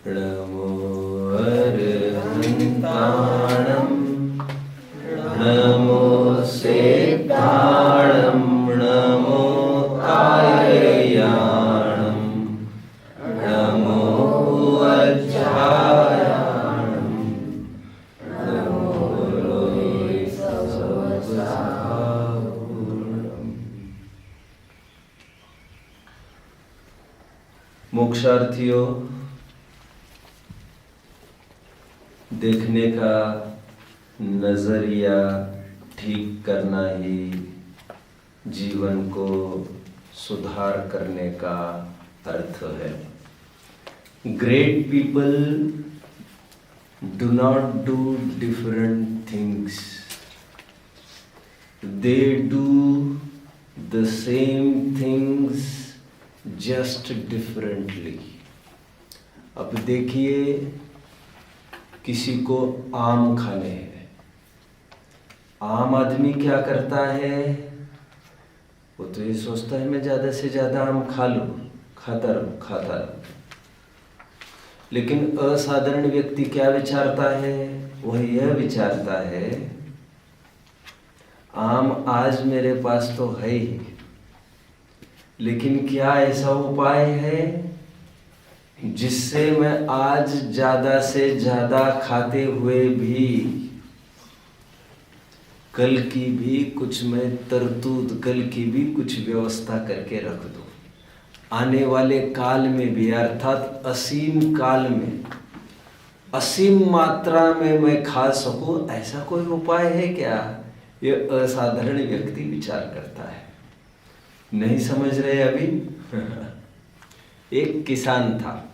नमो अरहन्ताणं नमो सेताणं नमो आयर्याणं नमो वज्रायाणं नमो रोहितसहस्राभूषणम्। मोक्षार्थियों, देखने का नजरिया ठीक करना ही जीवन को सुधार करने का अर्थ है। Great people do not do different things, they do the same things just differently. अब देखिए, किसी को आम खाने हैं, आम आदमी क्या करता है? वो तो ये सोचता है मैं ज्यादा से ज्यादा आम खा लूं, खाता रहूं। लेकिन असाधारण व्यक्ति क्या विचारता है? वह यह विचारता है, आम आज मेरे पास तो है ही, लेकिन क्या ऐसा उपाय है जिससे मैं आज ज्यादा से ज्यादा खाते हुए भी कल की भी कुछ मैं तरतूत, कल की भी कुछ व्यवस्था करके रख दूं, आने वाले काल में भी, अर्थात असीम काल में असीम मात्रा में मैं खा सकूं। ऐसा कोई उपाय है क्या? यह असाधारण व्यक्ति विचार करता है। नहीं समझ रहे अभी? एक किसान था,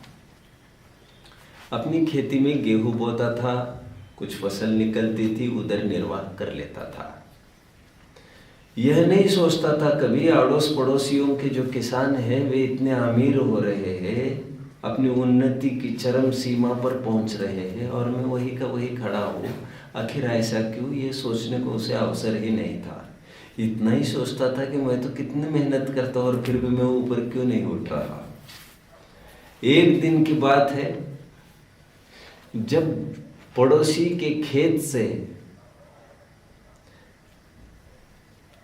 अपनी खेती में गेहूं बोता था, कुछ फसल निकलती थी, उधर निर्वाह कर लेता था। यह नहीं सोचता था कभी अड़ोस पड़ोसियों के जो किसान हैं वे इतने अमीर हो रहे हैं, अपनी उन्नति की चरम सीमा पर पहुंच रहे हैं और मैं वही का वही खड़ा हूँ। आखिर ऐसा क्यों? ये सोचने को उसे अवसर ही नहीं था। इतना ही सोचता था कि मैं तो कितनी मेहनत करता हूँ और फिर भी मैं ऊपर क्यों नहीं उठ रहा। एक दिन की बात है, जब पड़ोसी के खेत से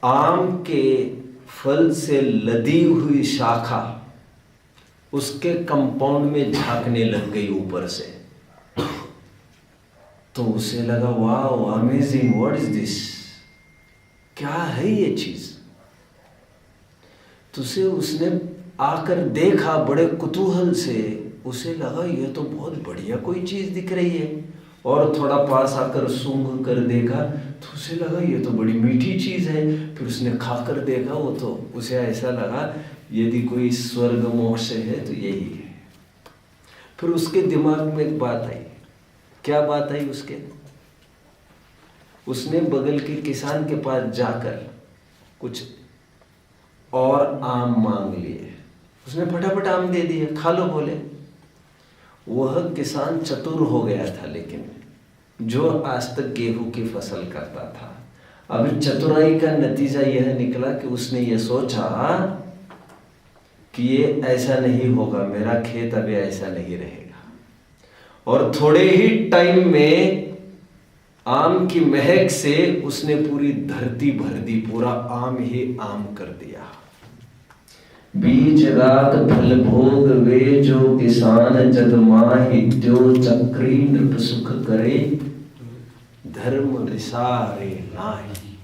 आम के फल से लदी हुई शाखा उसके कंपाउंड में झांकने लग गई ऊपर से, तो उसे लगा wow amazing, what is this, क्या है ये चीज। तो उसने आकर देखा बड़े कुतूहल से, उसे लगा ये तो बहुत बढ़िया कोई चीज दिख रही है, और थोड़ा पास आकर सूंघ कर देखा तो उसे लगा ये तो बड़ी मीठी चीज है। फिर उसने खाकर देखा, वो तो उसे ऐसा लगा यदि कोई स्वर्ग मोक्ष है तो यही है। फिर उसके दिमाग में एक बात आई। क्या बात आई उसके? उसने बगल के किसान के पास जाकर कुछ और आम मांग लिए। उसने फटाफट आम दे दिए, खा लो बोले। वह किसान चतुर हो गया था, लेकिन जो आज तक गेहूं की फसल करता था। अब चतुराई का नतीजा यह निकला कि उसने यह सोचा कि ये ऐसा नहीं होगा, मेरा खेत अभी ऐसा नहीं रहेगा, और थोड़े ही टाइम में आम की महक से उसने पूरी धरती भर दी, पूरा आम ही आम कर दिया। बीज रात फल भोग वे जो किसान, जग माहि त्यो चक्री नृप सुख करे, धर्म विसारे नाही।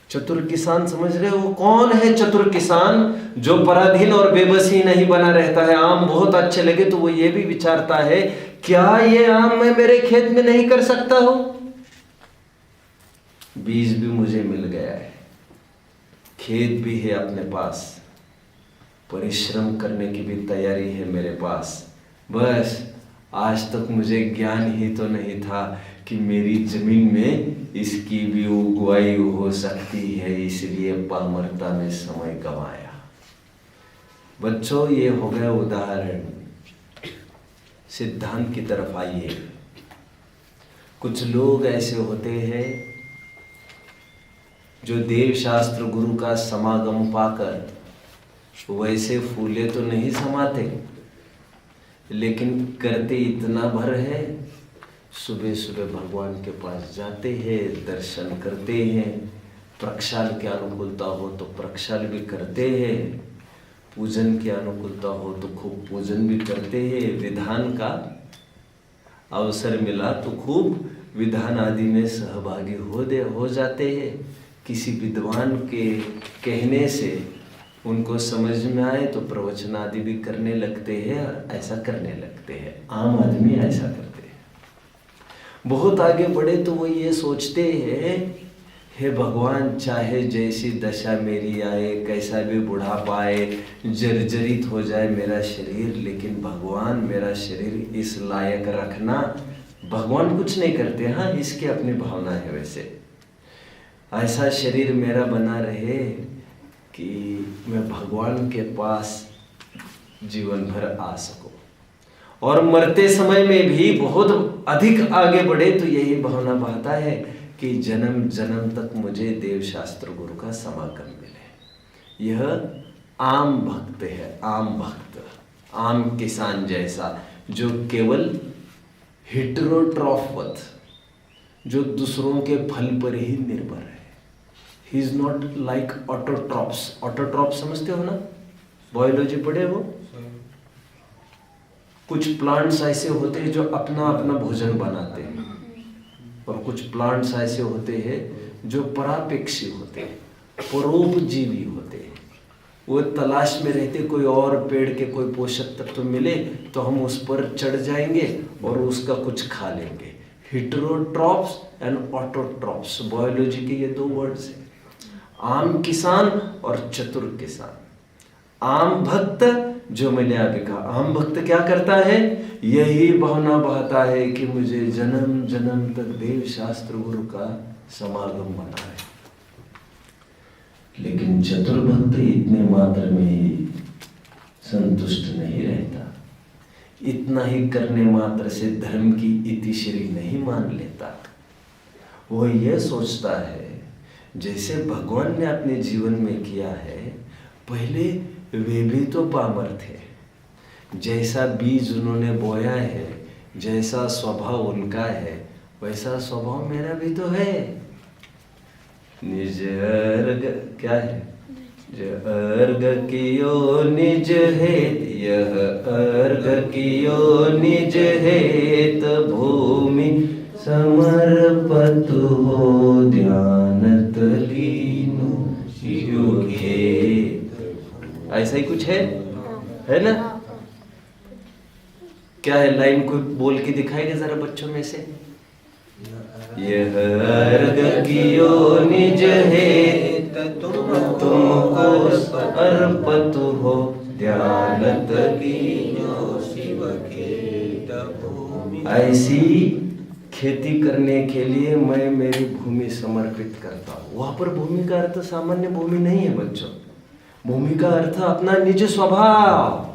चतुर किसान समझ रहे हो कौन है? चतुर किसान जो पराधीन और बेबसी नहीं बना रहता है। आम बहुत अच्छे लगे तो वो ये भी विचारता है, क्या ये आम मैं मेरे खेत में नहीं कर सकता हूं? बीज भी मुझे मिल गया है, खेत भी है अपने पास, परिश्रम करने की भी तैयारी है मेरे पास। बस आज तक मुझे ज्ञान ही तो नहीं था कि मेरी जमीन में इसकी भी उगवाई हो सकती है, इसलिए पामरता में समय गंवाया। बच्चों, ये हो गया उदाहरण। सिद्धांत की तरफ आइए। कुछ लोग ऐसे होते हैं जो देव शास्त्र गुरु का समागम पाकर वैसे फूले तो नहीं समाते, लेकिन करते इतना भर है। सुबह सुबह भगवान के पास जाते हैं, दर्शन करते हैं, प्रक्षाल की अनुकूलता हो तो प्रक्षाल भी करते हैं, पूजन की अनुकूलता हो तो खूब पूजन भी करते हैं, विधान का अवसर मिला तो खूब विधान आदि में सहभागी हो जाते हैं। किसी विद्वान के कहने से उनको समझ में आए तो प्रवचन आदि भी करने लगते हैं और ऐसा करने लगते हैं। आम आदमी ऐसा करते हैं। बहुत आगे बढ़े तो वो ये सोचते हैं, हे भगवान, चाहे जैसी दशा मेरी आए, कैसा भी बुढ़ापा आए, जर्जरित हो जाए मेरा शरीर, लेकिन भगवान मेरा शरीर इस लायक रखना। भगवान कुछ नहीं करते, हाँ, इसकी अपनी भावना है। वैसे ऐसा शरीर मेरा बना रहे कि मैं भगवान के पास जीवन भर आ सकूं, और मरते समय में भी बहुत अधिक आगे बढ़े तो यही भावना बहता है कि जन्म जन्म तक मुझे देव शास्त्र गुरु का समागम मिले। यह आम भक्त है, आम भक्त, आम किसान जैसा, जो केवल हेटेरोट्रॉफवत, जो दूसरों के फल पर ही निर्भर है। He is not like autotrophs. Autotroph समझते हो ना, बायोलॉजी पढ़े हो? कुछ प्लांट्स ऐसे होते हैं जो अपना अपना भोजन बनाते हैं, और कुछ प्लांट्स ऐसे होते हैं जो परापेक्षी होते हैं, परोपजीवी होते हैं। वो तलाश में रहते कोई और पेड़ के कोई पोषक तत्व मिले तो हम उस पर चढ़ जाएंगे और उसका कुछ खा लेंगे। हेटेरोट्रॉप्स एंड ऑटोट्रॉप्स, बायोलॉजी के ये दो वर्ड्स हैं, आम किसान और चतुर किसान। आम भक्त, जो मैंने अभी कहा, आम भक्त क्या करता है? यही भावना बहता है कि मुझे जन्म जन्म तक देव शास्त्र गुरु का समागम बना है। लेकिन चतुर भक्त इतने मात्र में ही संतुष्ट नहीं रहता, इतना ही करने मात्र से धर्म की इतिश्री नहीं मान लेता। वो ये सोचता है जैसे भगवान ने अपने जीवन में किया है, पहले वे भी तो पामर थे, जैसा बीज उन्होंने बोया है, जैसा स्वभाव उनका है, वैसा स्वभाव मेरा भी तो है। निज अर्ग क्या है? अर्ग कियो निज हेत, यह अर्ग कियो निज हेत, भूमि समर्पत हो ध्यानत लीनो योगे। ऐसा ही कुछ है ना? क्या है? लाइन कोई बोल के दिखाएगा जरा बच्चों में से। यह अर्घ कियो निज हेत, तुमको अर्पित हो ध्यानत लीनो शिव खेत भूमि। ऐसी खेती करने के लिए मैं मेरी भूमि समर्पित करता हूँ। वहां पर भूमि का अर्थ सामान्य भूमि नहीं है बच्चों, भूमि का अर्थ अपना निज स्वभाव।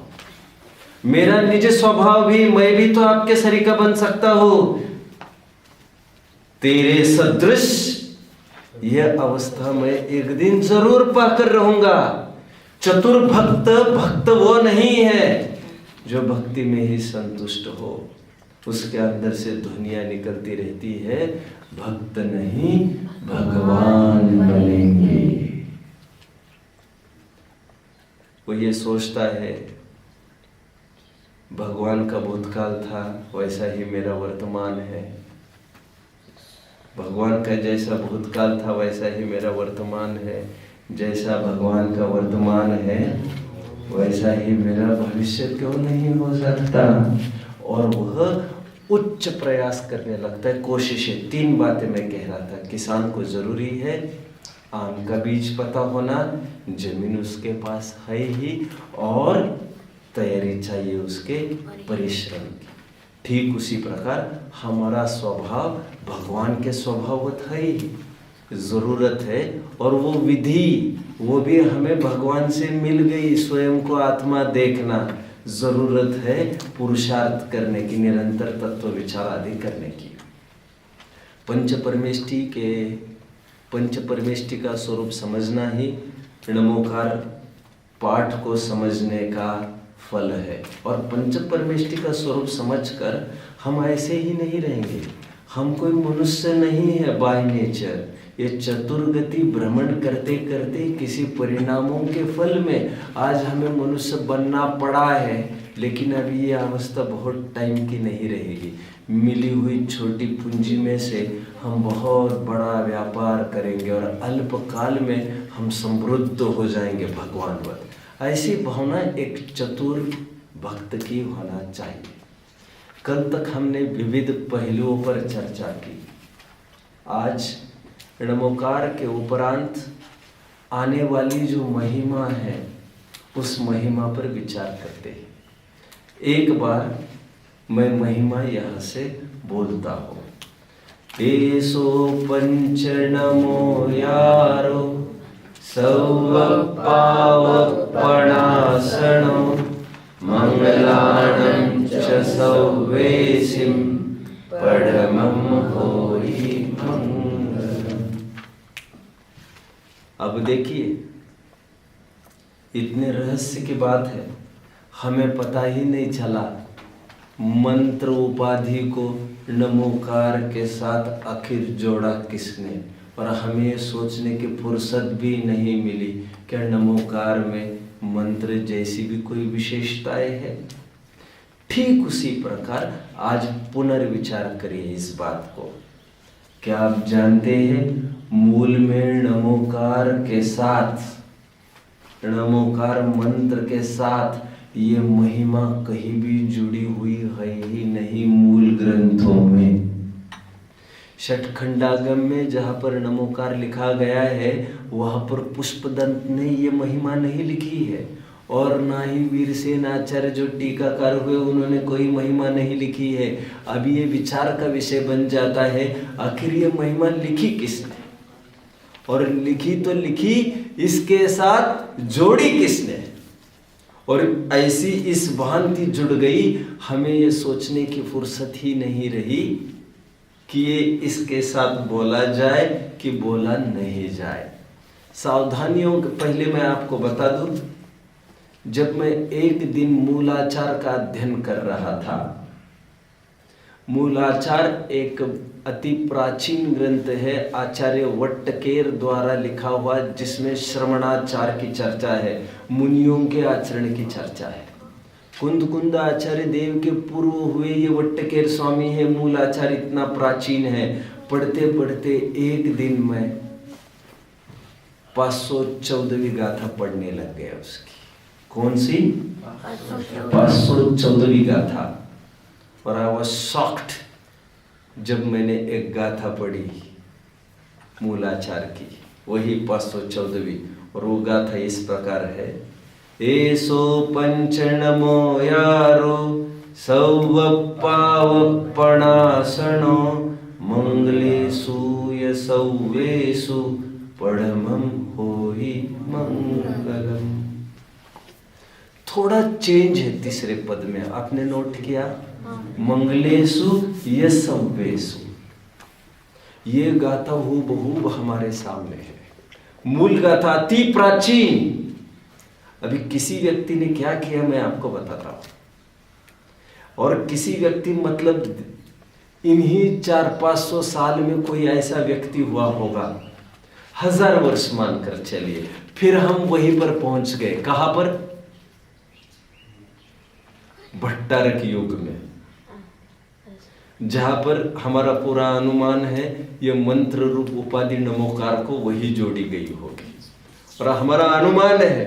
मेरा निज स्वभाव भी, मैं भी तो आपके शरीर का बन सकता हूं। तेरे सदृश यह अवस्था मैं एक दिन जरूर पाकर रहूंगा। चतुर भक्त, भक्त वो नहीं है जो भक्ति में ही संतुष्ट हो, उसके अंदर से ध्वनियां निकलती रहती है, भक्त नहीं भगवान बनेंगे। वो ये सोचता है भगवान का भूतकाल था वैसा ही मेरा वर्तमान है, भगवान का जैसा भूतकाल था वैसा ही मेरा वर्तमान है, जैसा भगवान का वर्तमान है वैसा ही मेरा भविष्य क्यों नहीं हो सकता। और वह उच्च प्रयास करने लगता है, कोशिशें। 3 बातें मैं कह रहा था। किसान को जरूरी है आम का बीज पता होना, जमीन उसके पास है ही, और तैयारी चाहिए उसके परिश्रम की। ठीक उसी प्रकार हमारा स्वभाव भगवान के स्वभाववत है ही, जरूरत है, और वो विधि वो भी हमें भगवान से मिल गई। स्वयं को आत्मा देखना, जरूरत है पुरुषार्थ करने की, निरंतर तत्व विचार आदि करने की। पंच परमेष्टि का स्वरूप समझना ही नमोकार पाठ को समझने का फल है। और पंच परमेष्टि का स्वरूप समझकर हम ऐसे ही नहीं रहेंगे। हम कोई मनुष्य नहीं है बाय नेचर। ये चतुर्गति भ्रमण करते करते किसी परिणामों के फल में आज हमें मनुष्य बनना पड़ा है, लेकिन अभी ये अवस्था बहुत टाइम की नहीं रहेगी। मिली हुई छोटी पूंजी में से हम बहुत बड़ा व्यापार करेंगे और अल्पकाल में हम समृद्ध हो जाएंगे भगवानवत। ऐसी भावना एक चतुर भक्त की होना चाहिए। कल तक हमने विविध पहलुओं पर चर्चा की। आज नमोकार के उपरांत आने वाली जो महिमा है उस महिमा पर विचार करते हैं। एक बार मैं महिमा यहाँ से बोलता हूँ। एसो पंच नमो यारो सौव पावपणासनो मंगलानं च सौवेसिं परमं होई मंगलम्। अब देखिए, इतने रहस्य की बात है, हमें पता ही नहीं चला मंत्र उपाधि को नमोकार के साथ आखिर जोड़ा किसने, और हमें सोचने की फुर्सत भी नहीं मिली क्या नमोकार में मंत्र जैसी भी कोई विशेषताएं है। ठीक उसी प्रकार आज पुनर्विचार करिए इस बात को। क्या आप जानते हैं मूल में नमोकार के साथ, नमोकार मंत्र के साथ ये महिमा कहीं भी जुड़ी हुई है ही नहीं। मूल ग्रंथों में षटखंडागम में जहाँ पर नमोकार लिखा गया है वहाँ पर पुष्पदंत ने ये महिमा नहीं लिखी है, और ना ही वीरसेन आचार्य जो टीकाकार हुए उन्होंने कोई महिमा नहीं लिखी है। अब ये विचार का विषय बन जाता है आखिर ये महिमा लिखी किसने, और लिखी तो लिखी, इसके साथ जोड़ी किसने। और ऐसी इस भांति जुड़ गई, हमें ये सोचने की फुर्सत ही नहीं रही कि ये इसके साथ बोला जाए कि बोला नहीं जाए। सावधानियों के पहले मैं आपको बता दूं, जब मैं एक दिन मूलाचार का अध्ययन कर रहा था, मूलाचार एक अति प्राचीन ग्रंथ है आचार्य वट्टकेर द्वारा लिखा हुआ, जिसमें श्रवणाचार की चर्चा है, मुनियों के आचरण की चर्चा है। कुंद आचार्य देव के पूर्व हुए ये वट्टकेर स्वामी है। मूलाचार इतना प्राचीन है, पढ़ते पढ़ते एक दिन मैं 514वीं गाथा पढ़ने लग गया उसकी। कौन सी? 514वीं गाथा। और आई वाज शॉक्ड जब मैंने एक गाथा पढ़ी मूलाचार की, वही 514वीं, और वो गाथा इस प्रकार है। एसो पंच नमो यारो सौव पावपणासनो मंगलेषु यसौवेषु परमं होई मंगलम्। थोड़ा चेंज है तीसरे पद में, आपने नोट किया? मंगलेषु यसौवेषु। ये गाथा हूबहू हमारे सामने है। मूल गाथा अति प्राचीन। अभी किसी व्यक्ति ने क्या किया मैं आपको बताता हूं, और किसी व्यक्ति मतलब इन्हीं 400-500 साल में कोई ऐसा व्यक्ति हुआ होगा, 1000 वर्ष मानकर चलिए, फिर हम वहीं पर पहुंच गए। कहां पर? भट्टारक युग में, जहां पर हमारा पूरा अनुमान है ये मंत्र रूप उपाधि नमोकार को वही जोड़ी गई होगी। और हमारा अनुमान है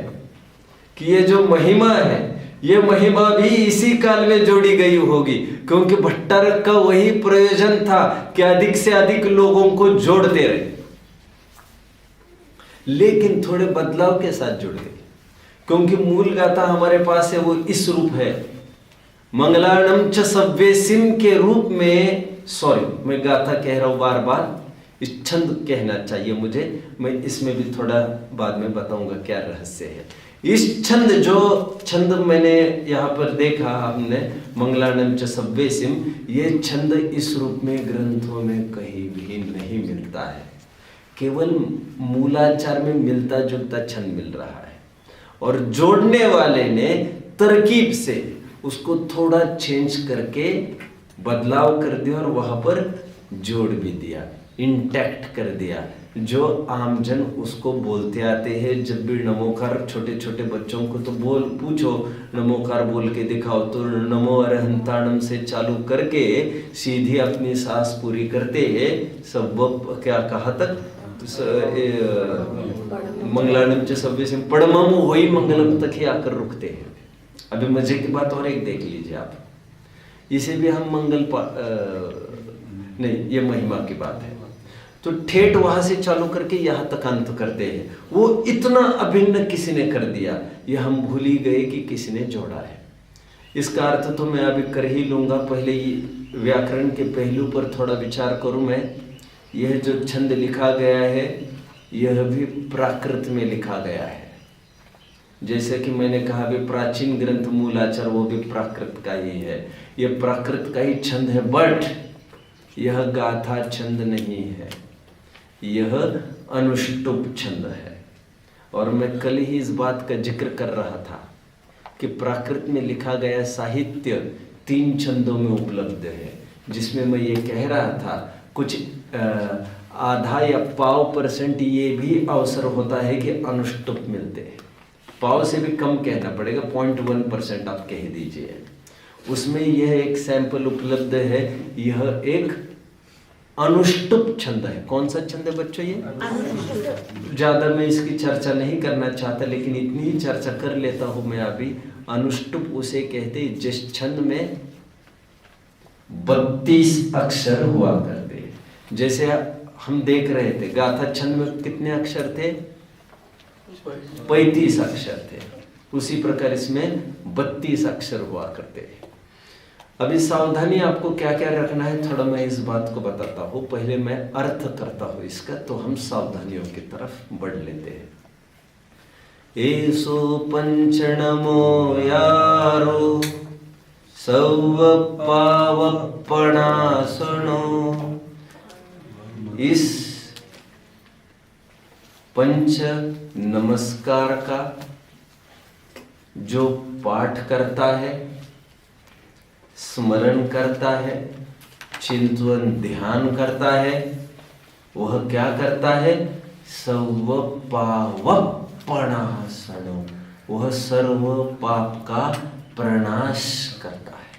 कि ये जो महिमा है ये महिमा भी इसी काल में जोड़ी गई होगी, क्योंकि भट्टारक का वही प्रयोजन था कि अधिक से अधिक लोगों को जोड़ते रहे, लेकिन थोड़े बदलाव के साथ जुड़ गई। क्योंकि मूल गाथा हमारे पास है वो इस रूप है, मंगलानं च सव्वेसिम के रूप में। सॉरी, मैं गाथा कह रहा हूं बार बार, इस छंद कहना चाहिए मुझे, मैं इसमें भी थोड़ा बाद में बताऊंगा क्या रहस्य है। इस छंद, जो छंद मैंने यहाँ पर देखा हमने, मंगलानं च सव्वेसिम, ये छंद इस रूप में ग्रंथों में कहीं भी नहीं मिलता है। केवल मूलाचार में मिलता जुलता छंद मिल रहा है, और जोड़ने वाले ने तरकीब से उसको थोड़ा चेंज करके बदलाव कर दिया और वहां पर जोड़ भी दिया, इंटैक्ट कर दिया। जो आमजन उसको बोलते आते हैं, जब भी नमोकार, छोटे छोटे बच्चों को तो बोल पूछो नमोकार बोल के दिखाओ, तो नमो अरहंताणम से चालू करके सीधी अपनी सांस पूरी करते हैं। सब क्या कहा तक मंगलानम च सव्य से पड़मम वही मंगलम तक ही आकर रुकते हैं। अभी मजे की बात और एक देख लीजिए आप, इसे भी हम नहीं, ये महिमा की बात है। तो ठेठ वहां से चालू करके यहां तक अंत करते हैं। वो इतना अभिन्न किसी ने कर दिया, ये हम भूल ही गए कि किसी ने जोड़ा है। इसका अर्थ तो मैं अभी कर ही लूंगा, पहले ये व्याकरण के पहलू पर थोड़ा विचार करूं मैं। यह जो छंद लिखा गया है यह भी प्राकृत में लिखा गया है। जैसे कि मैंने कहा भी प्राचीन ग्रंथ मूलाचार वो भी प्राकृत का ही है, यह प्राकृत का ही छंद है, बट यह गाथा छंद नहीं है, यह अनुष्टुप छंद है। और मैं कल ही इस बात का जिक्र कर रहा था कि प्राकृत में लिखा गया साहित्य 3 छंदों में उपलब्ध है, जिसमें मैं ये कह रहा था कुछ आधा या पाव% ये भी अवसर होता है कि अनुष्टुप मिलते हैं। पाव से भी कम कहना पड़ेगा, 0.1% आप कह दीजिए। उसमें यह एक सैंपल उपलब्ध है, यह एक अनुष्टुप छंद है। कौन सा छंद है बच्चों ये? ज्यादा मैं इसकी चर्चा नहीं करना चाहता, लेकिन इतनी ही चर्चा कर लेता हूं मैं अभी। अनुष्टुप उसे कहते हैं जिस छंद में 32 अक्षर हुआ करते। जैसे हम देख रहे थे गाथा छंद में कितने अक्षर थे? 35 अक्षर थे। उसी प्रकार इसमें 32 अक्षर हुआ करते हैं। अभी सावधानी आपको क्या क्या रखना है थोड़ा मैं इस बात को बताता हूँ, पहले मैं अर्थ करता हूँ इसका, तो हम सावधानियों की तरफ बढ़ लेते हैं। एसो पंचनमो यारो सव पावपणा सुनो। इस पंच नमस्कार का जो पाठ करता है, स्मरण करता है, चिंतन ध्यान करता है, वह क्या करता है? सर्व पावपणासनो, वह सर्व पाप का प्रनाश करता है।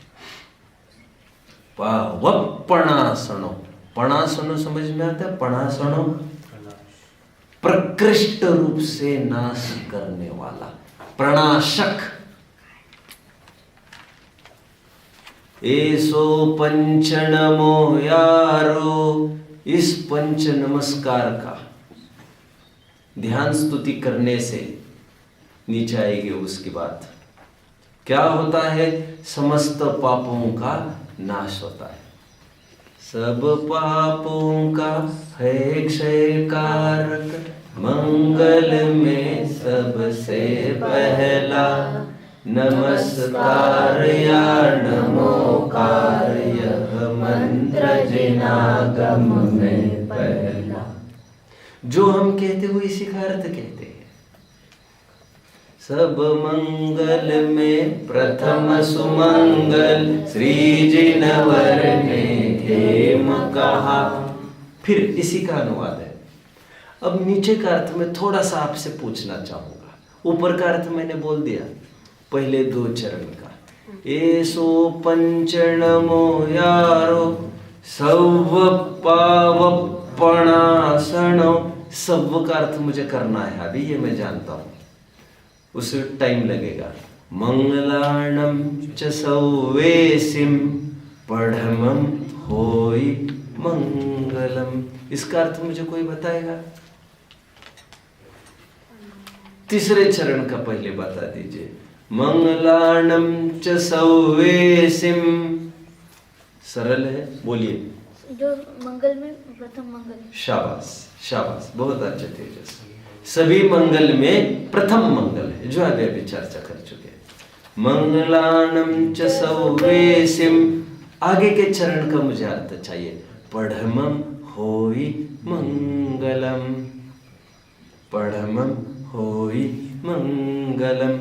पावपणासनो, पणासनो समझ में आता है? पणासनो प्रकृष्ट रूप से नाश करने वाला, प्रणाशक। एसो पंचनमो यारो, इस पंच नमस्कार का ध्यान स्तुति करने से नीचे आएगी उसकी बात। क्या होता है? समस्त पापों का नाश होता है। सब पापों का है क्षय कारक, मंगल में सबसे पहला नमस्कार या नमोकार, यह मंत्र जिनागम में पहला। जो हम कहते हुए इसी का अर्थ कहते हैं। सब मंगल में प्रथम सुमंगल, श्री जिनवर ने हेम कहा। फिर इसी का अनुवाद है। अब नीचे का अर्थ में थोड़ा सा आपसे पूछना चाहूंगा। ऊपर का अर्थ मैंने बोल दिया पहले 2 चरण का। एसो पंचनमो यारो सव पावपणासनो, सव का अर्थ मुझे करना है अभी, ये मैं जानता हूं, उसे टाइम लगेगा। मंगलाणम च सौवेसिम पढ़मम होई मंगलम, इसका अर्थ मुझे कोई बताएगा? तीसरे चरण का पहले बता दीजिए। मंगलाणम च सौवेसिम, सरल है, बोलिए। जो मंगल में प्रथम मंगल। शाबाश शाबाश, बहुत अच्छे तेजस। सभी मंगल में प्रथम मंगल है, जो अभी अभी चर्चा कर चुके हैं। मंगलाणम च सौवेसिम, आगे के चरण का मुझे अर्थ चाहिए। पढ़मम होई मंगलम, पढ़मम होई मंगलम,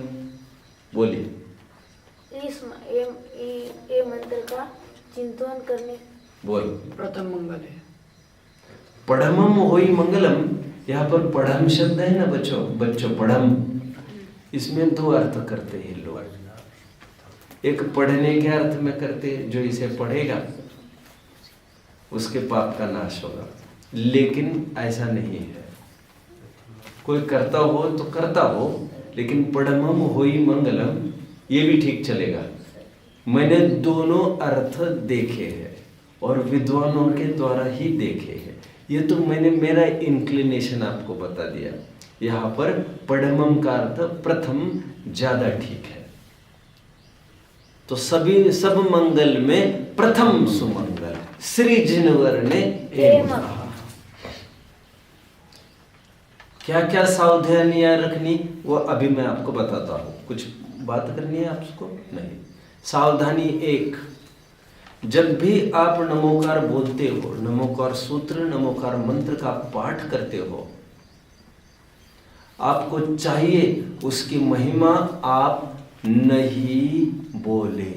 बोलिए। ये मंत्र का चिंतन करने बोल। प्रथम मंगल है। पढ़मम होई मंगलम, यहाँ पर पढ़म शब्द है ना बच्चों पढ़म, इसमें दो अर्थ करते हैं लोग। एक पढ़ने के अर्थ में करते हैं, जो इसे पढ़ेगा उसके पाप का नाश होगा, लेकिन ऐसा नहीं है। कोई करता हो तो करता हो, लेकिन पढ़मम होई मंगलम ये भी ठीक चलेगा। मैंने दोनों अर्थ देखे हैं और विद्वानों के द्वारा ही देखे हैं। ये तो मैंने मेरा इंक्लिनेशन आपको बता दिया। यहाँ पर पढ़मम का अर्थ प्रथम ज्यादा ठीक है। तो सब मंगल में प्रथम सुमंगल श्री जिनवर ने क्या क्या सावधानियां रखनी वो अभी मैं आपको बताता हूँ। कुछ बात करनी है आपको? नहीं। सावधानी एक, जब भी आप नमोकार बोलते हो, नमोकार सूत्र नमोकार मंत्र का पाठ करते हो, आपको चाहिए उसकी महिमा आप नहीं बोले।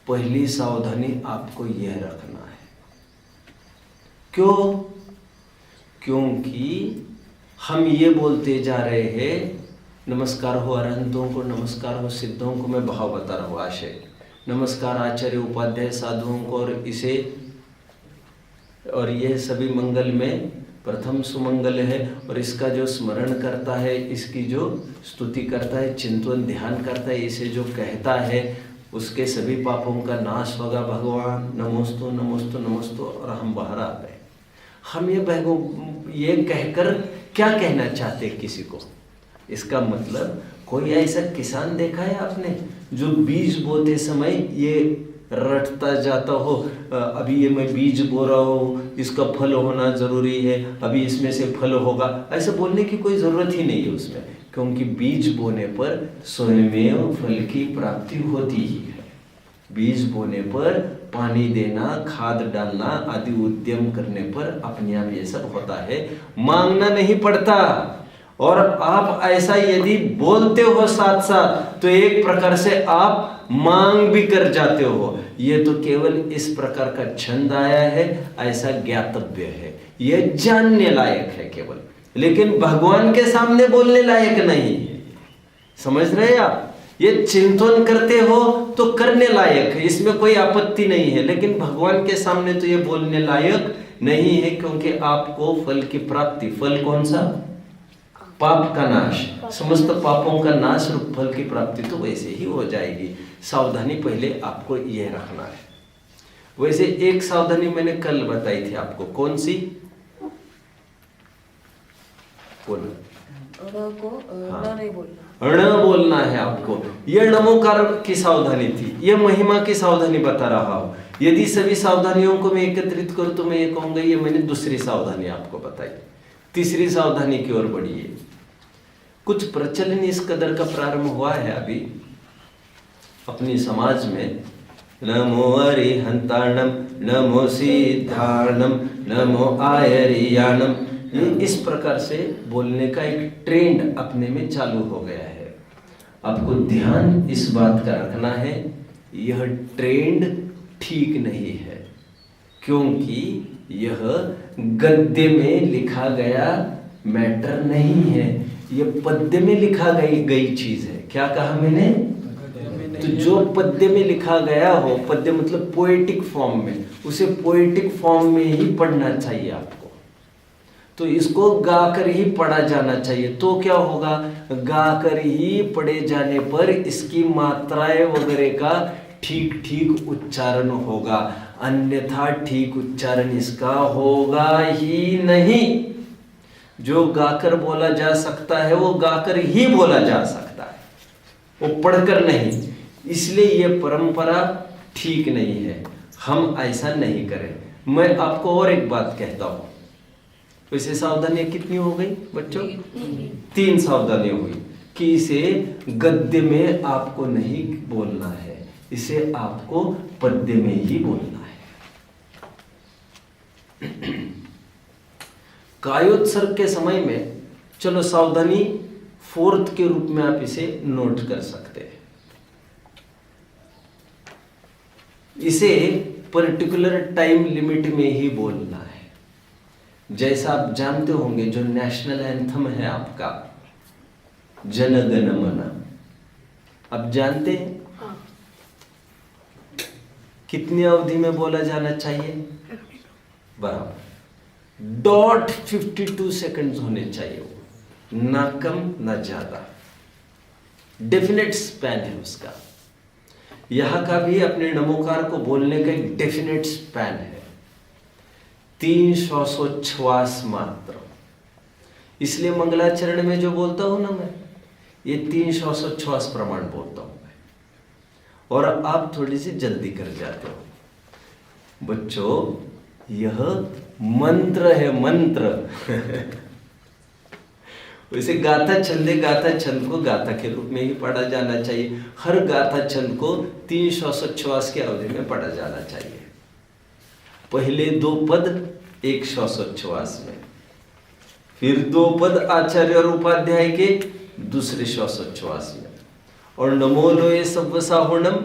पहली सावधानी आपको यह रखना है। क्यों? क्योंकि हम ये बोलते जा रहे हैं, नमस्कार हो अरहंतों को, नमस्कार हो सिद्धों को, मैं भाव बता रहा हूँ आशय, नमस्कार आचार्य उपाध्याय साधुओं को, और यह सभी मंगल में प्रथम सुमंगल है। और इसका जो स्मरण करता है, इसकी जो स्तुति करता है, चिंतन ध्यान करता है, इसे जो कहता है, उसके सभी पापों का नाश होगा। भगवान नमोस्तु नमोस्तु नमोस्तु, और हम बाहर आ गए। हम ये कहकर क्या कहना चाहते किसी को? इसका मतलब कोई ऐसा किसान देखा है आपने जो बीज बोते समय ये रटता जाता हो, अभी ये मैं बीज बो रहा हूँ, इसका फल होना जरूरी है, अभी इसमें से फल होगा, ऐसा बोलने की कोई जरूरत ही नहीं है उसमें, क्योंकि बीज बोने पर स्वयमेव फल की प्राप्ति होती ही है। बीज बोने पर पानी देना, खाद डालना आदि उद्यम करने पर अपने आप ये सब होता है, मांगना नहीं पड़ता। और आप ऐसा यदि बोलते हो साथ साथ, तो एक प्रकार से आप मांग भी कर जाते हो। ये तो केवल इस प्रकार का छंद आया है, ऐसा ज्ञातव्य है, ये जानने लायक है केवल, लेकिन भगवान के सामने बोलने लायक नहीं है। समझ रहे आप? ये चिंतन करते हो तो करने लायक है, इसमें कोई आपत्ति नहीं है, लेकिन भगवान के सामने तो ये बोलने लायक नहीं है, क्योंकि आपको फल की प्राप्ति, फल कौन सा? पाप का नाश, समस्त पापों का नाश रूप फल की प्राप्ति तो वैसे ही हो जाएगी। सावधानी पहले आपको यह रखना है। वैसे एक सावधानी मैंने कल बताई थी आपको, कौन सी? बोलो। नहीं बोलना, ण बोलना है आपको। यह नमोकार की सावधानी थी, यह महिमा की सावधानी बता रहा हूं। यदि सभी सावधानियों को मैं एकत्रित करूं तो मैं ये कहूंगा ये मैंने दूसरी सावधानी आपको बताई। तीसरी सावधानी की ओर बढ़िए। कुछ प्रचलन इस कदर का प्रारंभ हुआ है अभी अपनी समाज में, नमो अरिहंताणम, नमो सिद्धाणम, नमो आयरियाणम, ये इस प्रकार से बोलने का एक ट्रेंड अपने में चालू हो गया है। आपको ध्यान इस बात का रखना है, यह ट्रेंड ठीक नहीं है, क्योंकि यह गद्य में लिखा गया मैटर नहीं है, यह पद्य में लिखा गई चीज है। क्या कहा मैंने? तो जो पद्य में लिखा गया हो, पद्य मतलब पोएटिक फॉर्म में, उसे पोएटिक फॉर्म में ही पढ़ना चाहिए आपको। तो इसको गाकर ही पढ़ा जाना चाहिए। तो क्या होगा? गाकर ही पढ़े जाने पर इसकी मात्राएं वगैरह का ठीक ठीक उच्चारण होगा, अन्यथा ठीक उच्चारण इसका होगा ही नहीं। जो गाकर बोला जा सकता है वो गाकर ही बोला जा सकता है, वो पढ़कर नहीं। इसलिए ये परंपरा ठीक नहीं है, हम ऐसा नहीं करें। मैं आपको और एक बात कहता हूं। वैसे सावधानियां कितनी हो गई बच्चों? 3 सावधानियां हुई कि इसे गद्य में आपको नहीं बोलना है, इसे आपको पद्य में ही बोलना है। कायोत्सर्ग के समय में, चलो सावधानी 4th के रूप में आप इसे नोट कर सकते हैं। इसे पर्टिकुलर टाइम लिमिट में ही बोलना है। जैसा आप जानते होंगे जो नेशनल एंथम है आपका जन गण मन, आप जानते हैं हाँ। कितनी अवधि में बोला जाना चाहिए? बराबर .52 सेकंड्स होने चाहिए वो, ना कम ना ज्यादा। डेफिनेट स्पैन है उसका। यहां का भी अपने नमोकार को बोलने का एक डेफिनेट स्पैन है, 3 श्वासोच्छ्वास मात्र। इसलिए मंगलाचरण में जो बोलता हूं ना मैं, ये 3 श्वासोच्छ्वास प्रमाण बोलता हूं मैं, और आप थोड़ी सी जल्दी कर जाते हो। बच्चों यह मंत्र है, मंत्र। वैसे गाथा छंद को गाथा के रूप में ही पढ़ा जाना चाहिए। हर गाथा छंद को 3 श्वासोच्छ्वास की अवधि में पढ़ा जाना चाहिए। पहले 2 पद 1 श्वासोच्छ्वास में, फिर 2 पद आचार्य और उपाध्याय के दूसरे श्वासोच्छ्वास में, और नमो लोये सव्व साहुणम,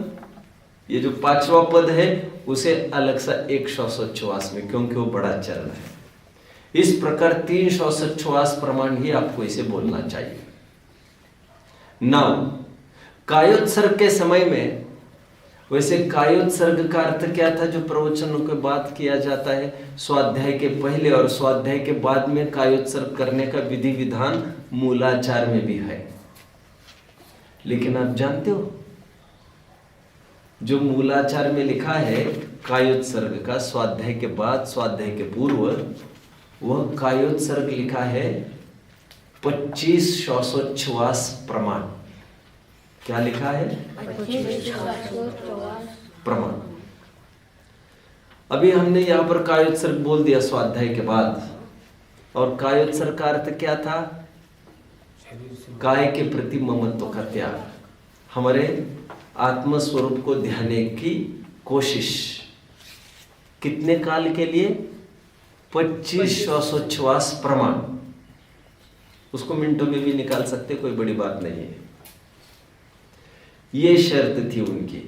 ये जो 5वां पद है उसे अलग सा 1 श्वासोच्छ्वास में, क्योंकि वो बड़ा चरण है। इस प्रकार 3 श्वासोच्छ्वास प्रमाण ही आपको इसे बोलना चाहिए। नाउ कायोत्सर्ग के समय में, वैसे कायोत्सर्ग का अर्थ क्या था जो प्रवचनों के बाद किया जाता है? स्वाध्याय के पहले और स्वाध्याय के बाद में कायोत्सर्ग करने का विधि विधान मूलाचार में भी है। लेकिन आप जानते हो जो मूलाचार में लिखा है कायोत्सर्ग का, स्वाध्याय के बाद स्वाध्याय के पूर्व, वह कायोत्सर्ग लिखा है 25 श्वासोच्छ्वास प्रमाण। क्या लिखा है? 25 श्वासोच्छ्वास प्रमाण। अभी हमने यहां पर कायोत्सर्ग बोल दिया स्वाध्याय के बाद, और कायोत्सर्ग का अर्थ क्या था? काय के प्रति ममत्व का त्याग, हमारे आत्मस्वरूप को ध्याने की कोशिश। कितने काल के लिए? 25 श्वासोच्छ्वास प्रमाण। उसको मिनटों में भी निकाल सकते, कोई बड़ी बात नहीं है। ये शर्त थी उनकी।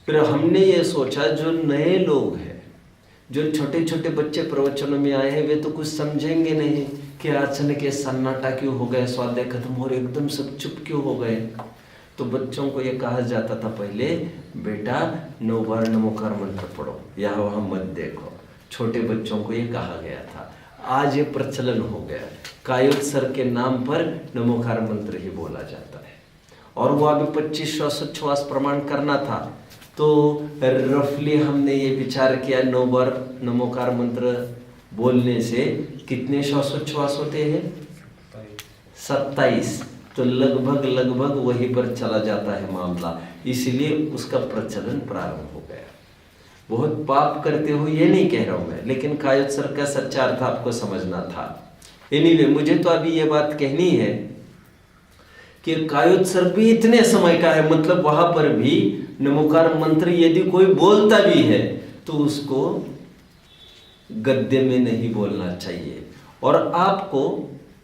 फिर हमने ये सोचा जो नए लोग हैं, जो छोटे छोटे बच्चे प्रवचनों में आए हैं, वे तो कुछ समझेंगे नहीं कि अचानक के सन्नाटा क्यों हो गया, स्वाध्याय खत्म हो रहे एकदम सब चुप क्यों हो गए। तो बच्चों को ये कहा जाता था पहले, बेटा 9 बार नमोकार मंत्र पढ़ो, यहाँ वहाँ मत देखो। छोटे बच्चों को ये कहा गया था। आज ये प्रचलन हो गया, कायोत्सर्ग के नाम पर नमोकार मंत्र ही बोला जाता है। और वो अभी 25 श्वासोच्छ्वास प्रमाण करना था, तो रफली हमने ये विचार किया 9 बार नमोकार मंत्र बोलने से कितने श्वासोच्छ्वास होते हैं? 27। तो लगभग वहीं पर चला जाता है मामला, इसलिए उसका प्रचलन प्रारंभ हो गया। बहुत पाप करते हो ये नहीं कह रहा हूं मैं, लेकिन कायोत्सर्ग का सच्चा अर्थ आपको समझना था। एनीवे, मुझे तो अभी ये बात कहनी है कि कायोत्सर्ग भी इतने समय का है, मतलब वहां पर भी नमोकार मंत्र यदि कोई बोलता भी है तो उसको गद्य में नहीं बोलना चाहिए, और आपको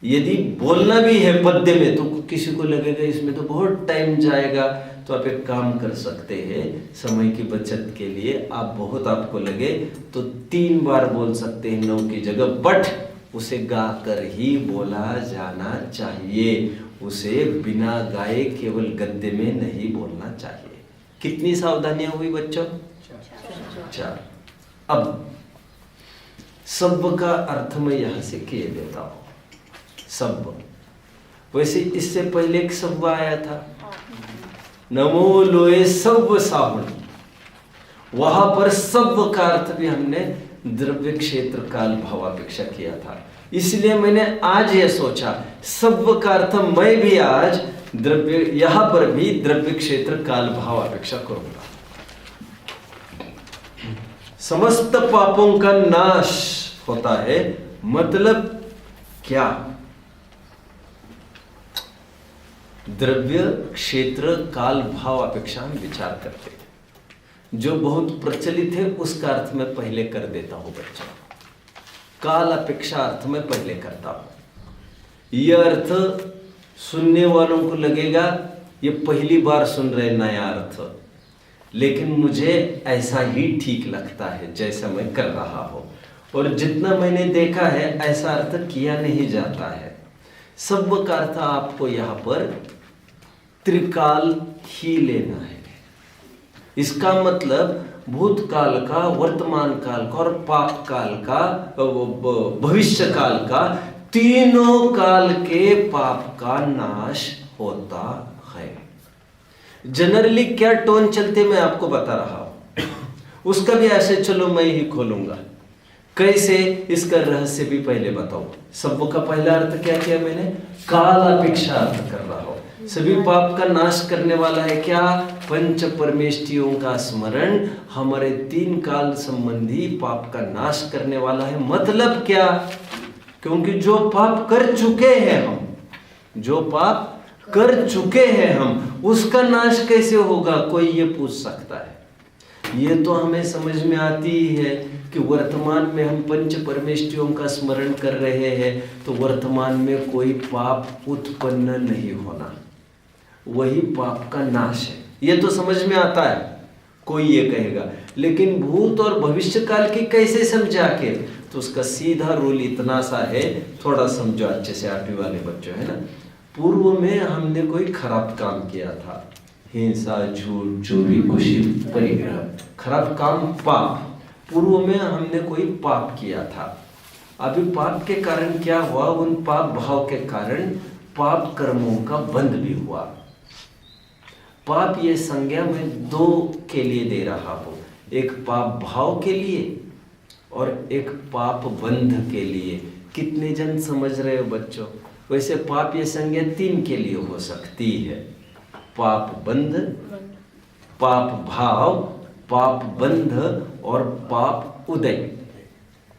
यदि बोलना भी है पद्य में तो किसी को लगेगा इसमें तो बहुत टाइम जाएगा, तो आप एक काम कर सकते हैं, समय की बचत के लिए आप बहुत आपको लगे तो 3 बार बोल सकते हैं 9 की जगह, बट उसे गाकर ही बोला जाना चाहिए। उसे बिना गाए केवल गद्य में नहीं बोलना चाहिए। कितनी सावधानियां हुई बच्चों? 4। अब सब्ब का अर्थ मैं यहां से किए देता हूं। सब्ब, वैसे इससे पहले एक सब्ब आया था, नमो लोये सव्व साहुण। वहां पर सब्ब का अर्थ भी हमने द्रव्य क्षेत्र काल भावापेक्षा किया था। इसलिए मैंने आज यह सोचा सब्ब का अर्थ मैं भी आज द्रव्य, यहां पर भी द्रव्य क्षेत्र काल भावापेक्षा करूंगा। समस्त पापों का नाश होता है, मतलब क्या? द्रव्य क्षेत्र काल भाव अपेक्षा हम विचार करते हैं। जो बहुत प्रचलित है उसका अर्थ मैं पहले कर देता हूं बच्चों। काल अपेक्षा अर्थ में पहले करता हूं। यह अर्थ सुनने वालों को लगेगा ये पहली बार सुन रहे नया अर्थ, लेकिन मुझे ऐसा ही ठीक लगता है जैसा मैं कर रहा हूँ, और जितना मैंने देखा है ऐसा अर्थ किया नहीं जाता है। सब्ब का अर्थ आपको यहाँ पर त्रिकाल ही लेना है। इसका मतलब भूतकाल का, वर्तमान काल का और पाप काल का, भविष्य काल का, तीनों काल के पाप का नाश होता है। जनरली क्या टोन चलते मैं आपको बता रहा हूं, उसका भी ऐसे चलो मैं ही खोलूंगा। कैसे, इसका रहस्य भी पहले बताओ। सब का पहला अर्थ क्या किया मैंने, काल अपेक्षा अर्थ कर रहा हूं। सभी पाप का नाश करने वाला है क्या, पंच परमेष्ठियों का स्मरण हमारे तीन काल संबंधी पाप का नाश करने वाला है। मतलब क्या, क्योंकि जो पाप कर चुके हैं हम, जो पाप कर चुके हैं हम, उसका नाश कैसे होगा, कोई ये पूछ सकता है। ये तो हमें समझ में आती ही है कि वर्तमान में हम पंच परमेष्ठियों का स्मरण कर रहे हैं, तो वर्तमान में कोई पाप उत्पन्न नहीं होना, वही पाप का नाश है। ये तो समझ में आता है, कोई ये कहेगा। लेकिन भूत और भविष्य काल की कैसे समझा के, तो उसका सीधा रूल इतना सा है, थोड़ा समझो अच्छे से, 8वीं वाले बच्चों, है ना। पूर्व में हमने कोई खराब काम किया था, हिंसा, झूठ, चोरी, खुशी, परिग्रह, खराब काम, पाप। पूर्व में हमने कोई पाप किया था। अभी पाप के कारण क्या हुआ, उन पाप भाव के कारण पाप कर्मों का बंध भी हुआ। पाप ये संज्ञा में दो के लिए दे रहा हूं, एक पाप भाव के लिए और एक पाप बंध के लिए। कितने जन समझ रहे हो बच्चों। वैसे पाप ये संज्ञा 3 के लिए हो सकती है, पाप बंध, पाप भाव, पाप बंध और पाप उदय,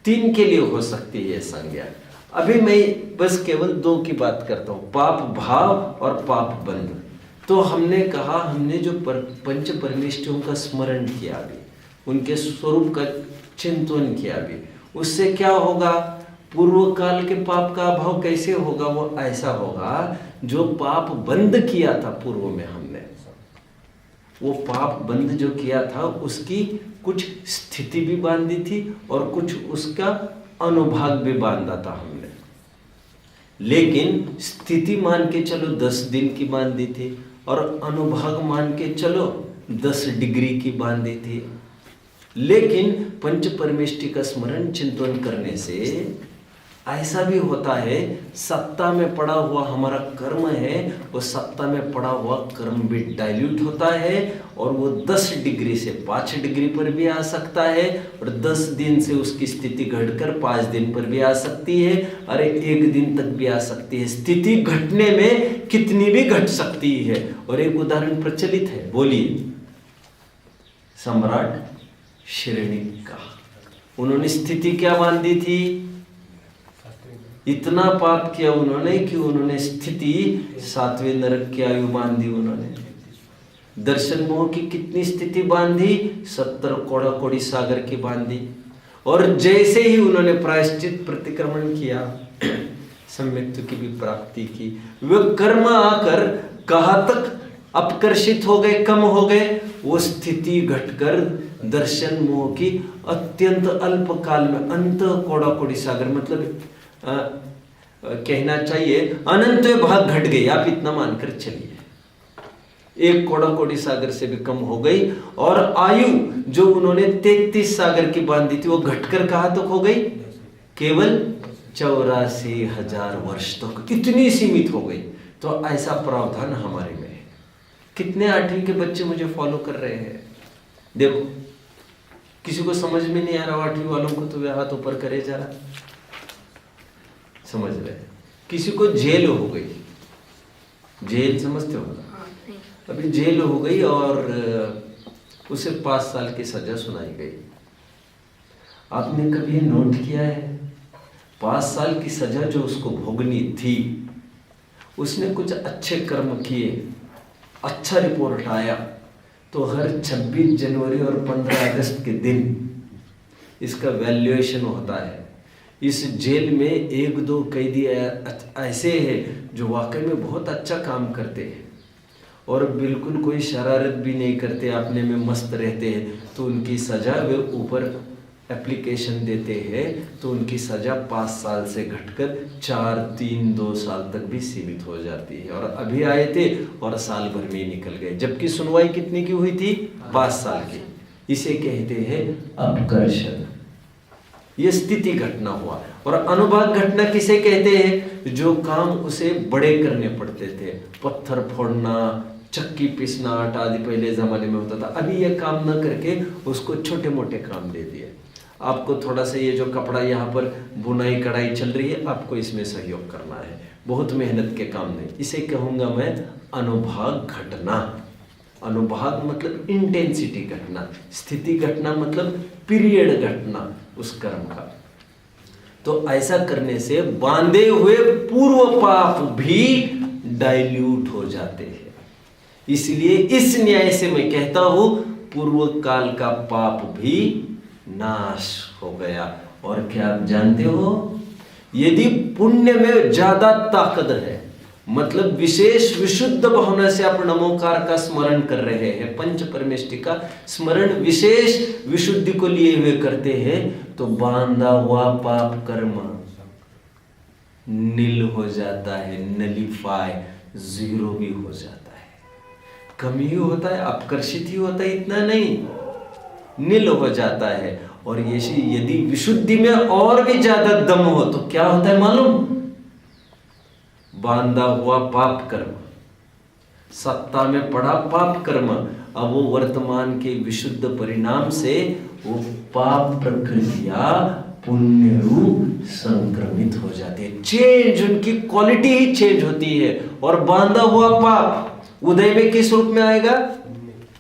3 के लिए हो सकती है संज्ञा। अभी मैं बस केवल 2 की बात करता हूं, पाप भाव और पाप बंध। तो हमने कहा, हमने जो पंच परमेष्ठियों का स्मरण किया भी, उनके स्वरूप का चिंतन किया भी, उससे क्या होगा, पूर्व काल के पाप का अभाव कैसे होगा, वो ऐसा होगा जो पाप बंद किया था पूर्व में हमने, वो पाप बंद जो किया था उसकी कुछ स्थिति भी बांधी थी और कुछ उसका अनुभाग भी बांधा था हमने। लेकिन स्थिति मान के चलो 10 दिन की बांधी थी और अनुभाग मान के चलो 10 डिग्री की बांधी थी। लेकिन पंच परमेष्ठि का स्मरण चिंतन करने से ऐसा भी होता है, सत्ता में पड़ा हुआ हमारा कर्म है, वो सत्ता में पड़ा हुआ कर्म भी डाइल्यूट होता है और वो 10 डिग्री से 5 डिग्री पर भी आ सकता है और 10 दिन से उसकी स्थिति घटकर 5 दिन पर भी आ सकती है, अरे 1 दिन तक भी आ सकती है। स्थिति घटने में कितनी भी घट सकती है। और एक उदाहरण प्रचलित है, बोलिए, सम्राट श्रेणिक का, उन्होंने स्थिति क्या बांधी थी, इतना पाप किया उन्होंने कि उन्होंने स्थिति 7वें नरक की आयु बांधी। उन्होंने दर्शन मोह की कितनी स्थिति बांधी, 70 कोड़ा कोड़ी सागर की बांधी। और जैसे ही उन्होंने प्रायश्चित प्रतिक्रमण किया, सम्यक्त्व की भी प्राप्ति की, वे कर्म आकर कहाँ तक अपकर्षित हो गए, कम हो गए, वो स्थिति घटकर दर्शन मोह की अत्यंत अल्प काल में अंत कोड़ा कोड़ी सागर, मतलब कहना चाहिए अनंत भाग घट गई, आप इतना मानकर चलिए। 1 कोड़ा कोड़ी सागर से भी कम हो गई और आयु जो उन्होंने 33 सागर की बांधी थी वो घटकर कहां तक हो गई, केवल 84,000 वर्ष तक, इतनी सीमित हो गई। तो ऐसा प्रावधान हमारे में है। कितने 8वीं के बच्चे मुझे फॉलो कर रहे हैं, देखो। किसी को समझ में नहीं आ रहा 8वीं वालों को, तो वे हाथ ऊपर करे जरा, समझ रहे। किसी को जेल हो गई, जेल समझते हो, अभी जेल हो गई और उसे 5 साल की सजा सुनाई गई। आपने कभी नोट किया है, 5 साल की सजा जो उसको भोगनी थी, उसने कुछ अच्छे कर्म किए, अच्छा रिपोर्ट आया, तो हर 26 जनवरी और 15 अगस्त के दिन इसका वैल्यूएशन होता है। इस जेल में 1-2 कैदी ऐसे हैं जो वाकई में बहुत अच्छा काम करते हैं और बिल्कुल कोई शरारत भी नहीं करते, अपने में मस्त रहते हैं, तो उनकी सज़ा वे ऊपर एप्लीकेशन देते हैं तो उनकी सज़ा 5 साल से घटकर 4, 3, 2 साल तक भी सीमित हो जाती है। और अभी आए थे और साल भर में ही निकल गए, जबकि सुनवाई कितने की हुई थी? 5 साल की। इसे कहते हैं अपकर्षण। ये स्थिति घटना हुआ। और अनुभाग घटना किसे कहते हैं? जो काम उसे बड़े करने पड़ते थे, पत्थर फोड़ना, चक्की पीसना, आटा आदि पहले ज़माने में होता था, अभी ये काम न करके उसको छोटे मोटे काम दे दिए। आपको थोड़ा सा ये जो कपड़ा यहाँ पर बुनाई कढ़ाई चल रही है, आपको इसमें सहयोग करना है, बहुत मेहनत के काम नहीं। इसे कहूँगा मैं अनुभाग घटना। अनुभाग मतलब इंटेंसिटी घटना, स्थिति घटना मतलब पीरियड घटना उस कर्म का। तो ऐसा करने से बांधे हुए पूर्व पाप भी डाइल्यूट हो जाते हैं। इसलिए इस न्याय से मैं कहता हूं पूर्व काल का पाप भी नाश हो गया। और क्या आप जानते हो, यदि पुण्य में ज्यादा ताकत है, मतलब विशेष विशुद्ध भावना से आप नमोकार का स्मरण कर रहे हैं, पंच परमेष्टि का स्मरण विशेष विशुद्धि को लिए हुए करते हैं, तो बांधा हुआ पाप कर्म नील हो जाता है, नलिफाई, जीरो भी हो जाता है। कम ही होता है, अपकर्षित ही होता है, इतना नहीं, नील हो जाता है। और ये यदि विशुद्धि में और भी ज्यादा दम हो तो क्या होता है मालूम? बांधा हुआ पाप कर्म, सत्ता में पड़ा पाप कर्म, अब वो वर्तमान के विशुद्ध परिणाम से वो पाप प्रक्रिया पुण्य रूप संक्रमित हो जाती है, चेंज, उनकी क्वालिटी ही चेंज होती है। और बांधा हुआ पाप उदय में किस रूप में आएगा?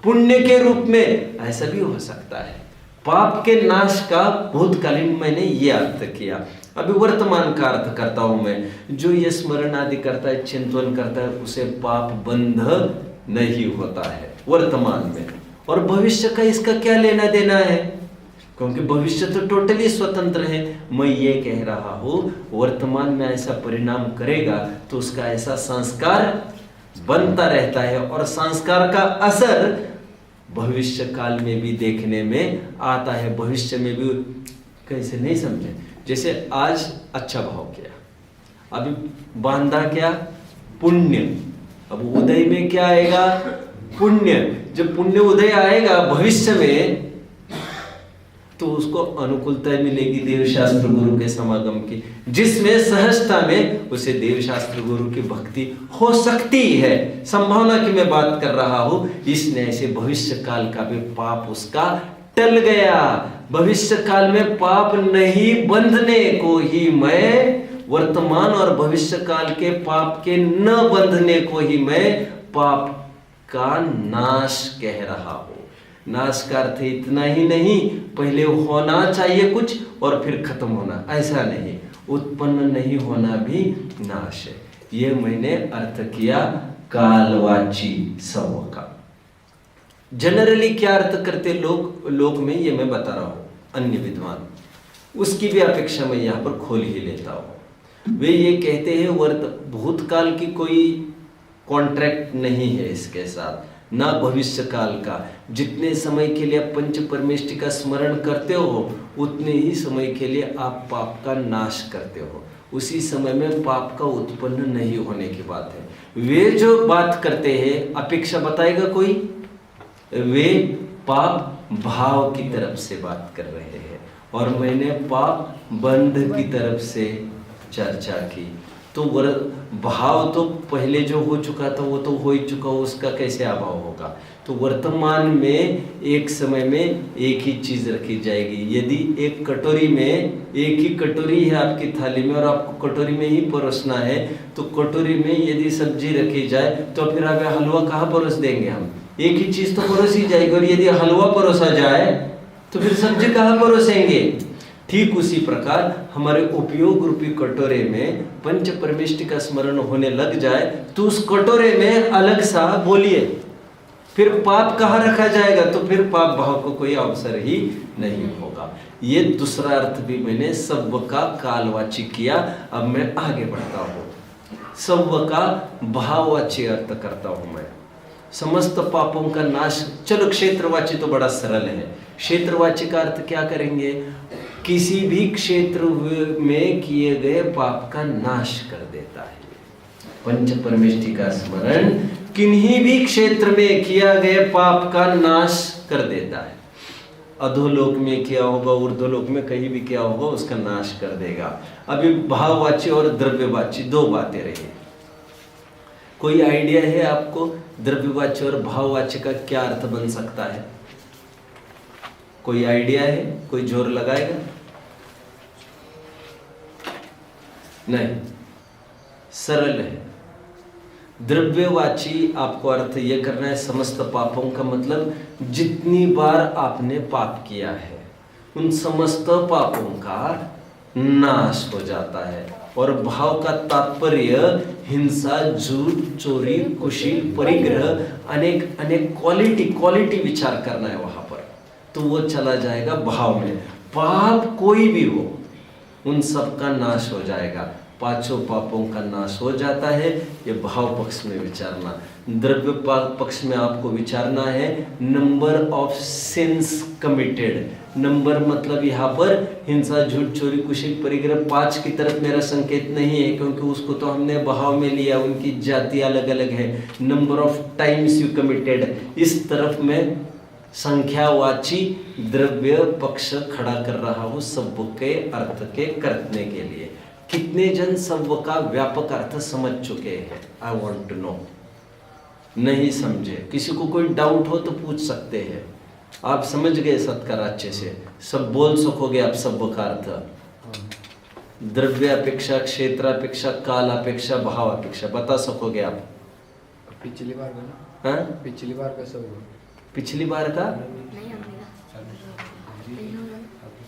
पुण्य के रूप में। ऐसा भी हो सकता है। पाप के नाश का भूतकालीन मैंने ये अर्थ किया, अभी वर्तमान का अर्थ करता हूं मैं। जो ये स्मरण आदि करता है, चिंतन करता है, उसे पाप बंध नहीं होता है वर्तमान में। और भविष्य का इसका क्या लेना देना है? क्योंकि भविष्य तो टोटली स्वतंत्र है। मैं ये कह रहा हूं वर्तमान में ऐसा परिणाम करेगा तो उसका ऐसा संस्कार बनता रहता है, और संस्कार का असर भविष्य काल में भी देखने में आता है। भविष्य में भी कैसे नहीं समझे, जैसे आज अच्छा भाव किया, अभी बांधा क्या? पुण्य। अब उदय में क्या आएगा? पुण्य। जब पुण्य उदय आएगा भविष्य में तो उसको अनुकूलता मिलेगी देवशास्त्र गुरु के समागम की, जिसमें सहजता में उसे देवशास्त्र गुरु की भक्ति हो सकती है। संभावना की मैं बात कर रहा हूं। इसने ऐसे भविष्य काल का भी पाप उसका टल गया। भविष्य काल में पाप नहीं बंधने को ही मैं, वर्तमान और भविष्य काल के पाप के न बंधने को ही मैं पाप का नाश कह रहा हूं। नाश का अर्थ इतना ही नहीं, पहले होना चाहिए कुछ और फिर खत्म होना, ऐसा नहीं, उत्पन्न नहीं होना भी नाश है। ये मैंने अर्थ किया कालवाची सव का। जनरली क्या अर्थ करते लोग में, ये मैं बता रहा हूं, अन्य विद्वान, उसकी भी अपेक्षा मैं यहां पर खोल ही लेता हूं। वे ये कहते हैं भूतकाल की कोई कॉन्ट्रैक्ट नहीं है इसके साथ, ना भविष्य काल का। जितने समय के लिए आप पंच परमेष्टि का स्मरण करते हो उतने ही समय के लिए आप पाप का नाश करते हो, उसी समय में पाप का उत्पन्न नहीं होने की बात है। वे जो बात करते हैं, अपेक्षा बताएगा कोई, वे पाप भाव की तरफ से बात कर रहे हैं, और मैंने पाप बंध की तरफ से चर्चा की। तो भाव तो पहले जो हो चुका था वो तो हो ही चुका, उसका कैसे अभाव होगा? तो वर्तमान में एक समय में एक ही चीज रखी जाएगी। यदि एक कटोरी में, एक ही कटोरी है आपकी थाली में और आपको कटोरी में ही परोसना है, तो कटोरी में यदि सब्जी रखी जाए तो फिर आप हलवा कहाँ परोस देंगे? हम एक ही चीज तो परोसी जाएगी, और यदि हलवा परोसा जाए तो फिर सब्जी कहाँ परोसेंगे? ठीक उसी प्रकार हमारे उपयोग रूपी कटोरे में पंच परमेष्टि का स्मरण होने लग जाए तो उस कटोरे में अलग सा बोलिए, फिर पाप कहाँ रखा जाएगा? तो फिर पाप भाव को कोई अवसर ही नहीं होगा। ये दूसरा अर्थ भी मैंने सव्व का कालवाची किया। अब मैं आगे बढ़ता हूँ, सव्व का भाववाची अर्थ करता हूँ मैं। समस्त पापों का नाश। चलो क्षेत्रवाची तो बड़ा सरल है। क्षेत्रवाची का अर्थ क्या करेंगे? किसी भी क्षेत्र में किए गए पाप का नाश कर देता है। पंच परमेष्टि का स्मरण किन्हीं भी क्षेत्र में किया गए पाप का नाश कर देता है। अधोलोक में किया होगा, ऊर्ध्वलोक में कहीं भी किया होगा, उसका नाश कर देगा। अभी भाववाची और द्रव्यवाची दो बातें रही। कोई आइडिया है आपको द्रव्यवाची और भाववाची का क्या अर्थ बन सकता है? कोई आइडिया है? कोई जोर लगाएगा? नहीं, सरल है। द्रव्यवाची आपको अर्थ यह करना है, समस्त पापों का मतलब जितनी बार आपने पाप किया है उन समस्त पापों का नाश हो जाता है। और भाव का तात्पर्य हिंसा, झूठ, चोरी, कुशील, परिग्रह, अनेक अनेक क्वालिटी विचार करना है वहां पर, तो वो चला जाएगा भाव में। पाप कोई भी हो उन सब का नाश हो जाएगा। पांचों पापों का नाश हो जाता है। ये भाव पक्ष में विचारना। द्रव्य पक्ष में आपको विचारना है number of since committed. Number मतलब यहाँ पर हिंसा, झूठ, चोरी, कुशील, परिग्रह 5 की तरफ मेरा संकेत नहीं है, क्योंकि उसको तो हमने भाव में लिया, उनकी जाति अलग अलग है। Number of times you committed, इस तरफ में संख्यावाची द्रव्य पक्ष खड़ा कर रहा हूं सब्ब के अर्थ के करने के लिए। कितने जन सब्ब का व्यापक अर्थ समझ चुके हैं? I want to know. नहीं समझे? किसी को कोई डाउट हो तो पूछ सकते हैं। आप समझ गए सत्कार अच्छे से? सब बोल सकोगे आप सब्ब का अर्थ? द्रव्य अपेक्षा, क्षेत्र अपेक्षा, काल अपेक्षा, भाव अपेक्षा बता सकोगे आप? पिछली बार का ना? हाँ, पिछली बार का सब पिछली बार का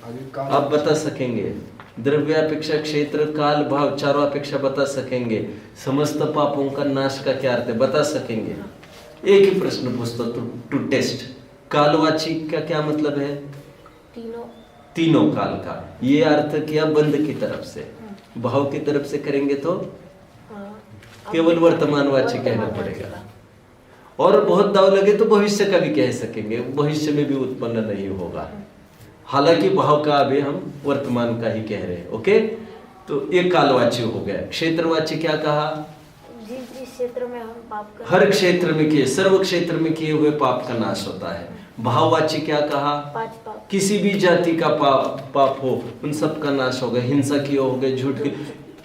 अभी का आप बता सकेंगे? द्रव्य अपेक्षा, क्षेत्र, काल, भाव चारों अपेक्षा बता सकेंगे? समस्त पापों का नाश का क्या अर्थ है बता सकेंगे? एक ही प्रश्न पूछता टू टेस्ट। कालवाची का क्या मतलब है? तीनों काल का। ये अर्थ किया बंद की तरफ से। भाव की तरफ से करेंगे तो केवल वर्तमानवाची कहना पड़ेगा। और बहुत दाव लगे तो भविष्य का भी कह सकेंगे, भविष्य में भी उत्पन्न नहीं होगा। हालांकि भाव का अभी हम वर्तमान का ही कह रहे हैं। ओके, तो ये कालवाची हो गया। क्षेत्रवाची क्या कहा? जिस क्षेत्र में हम पाप कर, हर क्षेत्र में किए, सर्व क्षेत्र में किए हुए पाप का नाश होता है। भाववाची क्या कहा? 5 पाप, किसी भी जाति का पाप हो उन सब का नाश होगा। हिंसा की हो गए, झूठ की,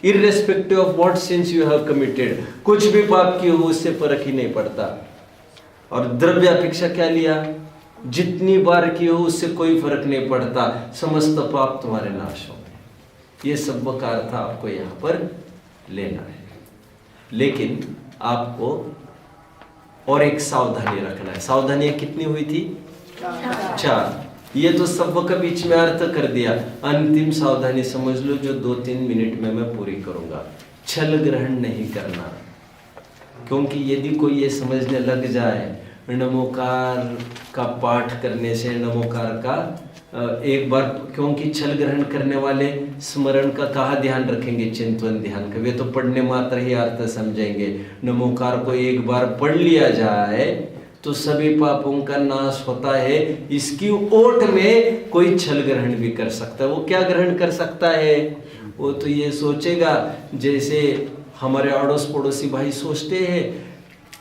irrespective of what since you have committed, कुछ भी पाप किए हो उससे फर्क ही नहीं पड़ता। और द्रव्य अपेक्षा क्या लिया? जितनी बार किए हो उससे कोई फर्क नहीं पड़ता, समस्त पाप तुम्हारे नाश होंगे। ये सब का अर्थ आपको यहाँ पर लेना है। लेकिन आपको और एक सावधानी रखना है। सावधानियां कितनी हुई थी? 4। ये तो सब का बीच में अर्थ कर दिया। अंतिम सावधानी समझ लो जो 2-3 मिनट में मैं पूरी करूंगा। छल ग्रहण नहीं करना, क्योंकि यदि कोई ये समझने लग जाए नमोकार का पाठ करने से, नमोकार का एक बार, क्योंकि छल ग्रहण करने वाले स्मरण का कहाँ ध्यान रखेंगे? चिंतन ध्यान का। वे तो पढ़ने मात्र ही अर्थ समझेंगे। नमोकार को एक बार पढ़ लिया जाए तो सभी पापों का नाश होता है। इसकी ओट में कोई छल ग्रहण भी कर सकता है। वो क्या ग्रहण कर सकता है? वो तो ये सोचेगा, जैसे हमारे अड़ोस पड़ोसी भाई सोचते हैं,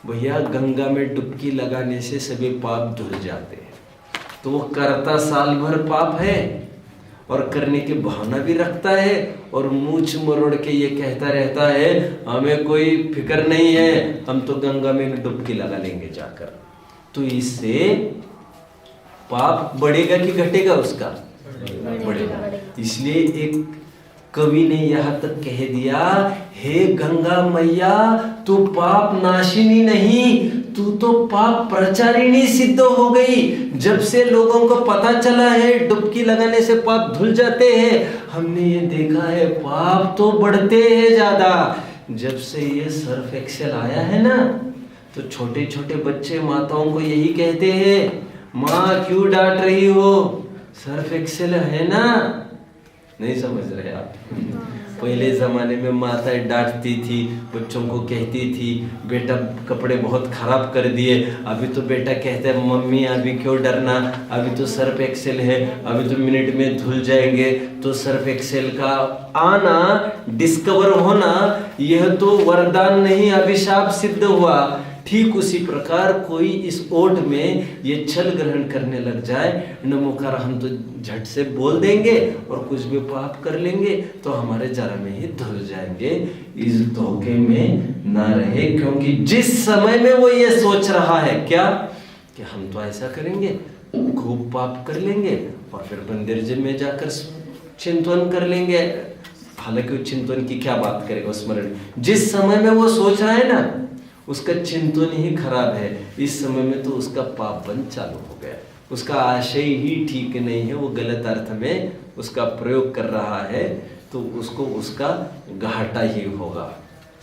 भैया गंगा में डुबकी लगाने से सभी पाप धुल जाते हैं। तो वो करता साल भर पाप है और करने की भावना भी रखता है, और मूछ मरोड़ के ये कहता रहता है हमें कोई फिक्र नहीं है, हम तो गंगा में डुबकी लगा लेंगे जाकर। तो इससे पाप बढ़ेगा कि घटेगा? उसका बढ़ेगा। इसलिए एक कवि ने यहाँ तक कह दिया, हे गंगा मैया तू पाप नाशिनी नहीं, तू तो पाप प्रचारिणी सिद्ध हो गई। जब से लोगों को पता चला है डुबकी लगाने से पाप धुल जाते हैं, हमने ये देखा है पाप तो बढ़ते हैं ज्यादा। जब से ये सर्फ एक्सेल आया है ना, तो छोटे छोटे बच्चे माताओं को यही कहते हैं, माँ क्यों डांट रही हो, सर्फ एक्सेल है ना। नहीं समझ रहे आप? पहले ज़माने में माताएं डांटती थी, बच्चों को कहती थी बेटा कपड़े बहुत ख़राब कर दिए। अभी तो बेटा कहते हैं मम्मी अभी क्यों डरना, अभी तो सर्फ एक्सेल है, अभी तो मिनट में धुल जाएंगे। तो सर्फ एक्सेल का आना, डिस्कवर होना, यह तो वरदान नहीं अभिशाप सिद्ध हुआ। ठीक उसी प्रकार कोई इस ओट में ये छल ग्रहण करने लग जाए, नमोकार हम तो झट से बोल देंगे और कुछ भी पाप कर लेंगे तो हमारे जरा में ही धुल जाएंगे। इस धोखे में ना रहे, क्योंकि जिस समय में वो ये सोच रहा है क्या कि हम तो ऐसा करेंगे, खूब पाप कर लेंगे और फिर बंदरजन में जाकर चिंतन कर लेंगे। हालांकि वो चिंतन की क्या बात करेगा, स्मरण जिस समय में वो सोच रहा है ना उसका चिंतन ही खराब है। इस समय में तो उसका पापन चालू हो गया, उसका आशय ही ठीक नहीं है, वो गलत अर्थ में उसका प्रयोग कर रहा है, तो उसको उसका घाटा ही होगा।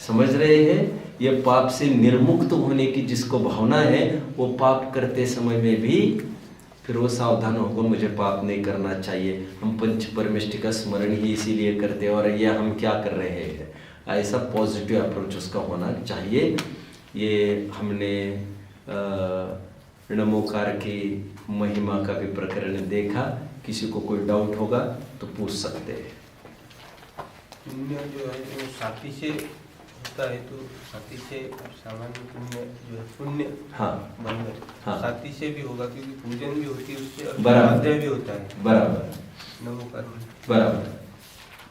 समझ रहे हैं? ये पाप से निर्मुक्त होने की जिसको भावना है वो पाप करते समय में भी फिर वो सावधान होगा, मुझे पाप नहीं करना चाहिए। हम पंच परमेष्टि का स्मरण ही इसीलिए करते हैं और यह हम क्या कर रहे हैं, ऐसा पॉजिटिव अप्रोच उसका होना चाहिए। ये हमने नमोकार की महिमा का भी प्रकरण देखा। किसी को कोई डाउट होगा तो पूछ सकते हैं। पुण्य जो है वो साथी से होता है, तो साथी से सामान्य पुण्य जो है पुण्य हाँ बंधन हाँ साथी से भी होगा, क्योंकि पूजन भी होती है उससे और बराबर स्वाध्याय भी होता है। बराबर नमोकार बराबर।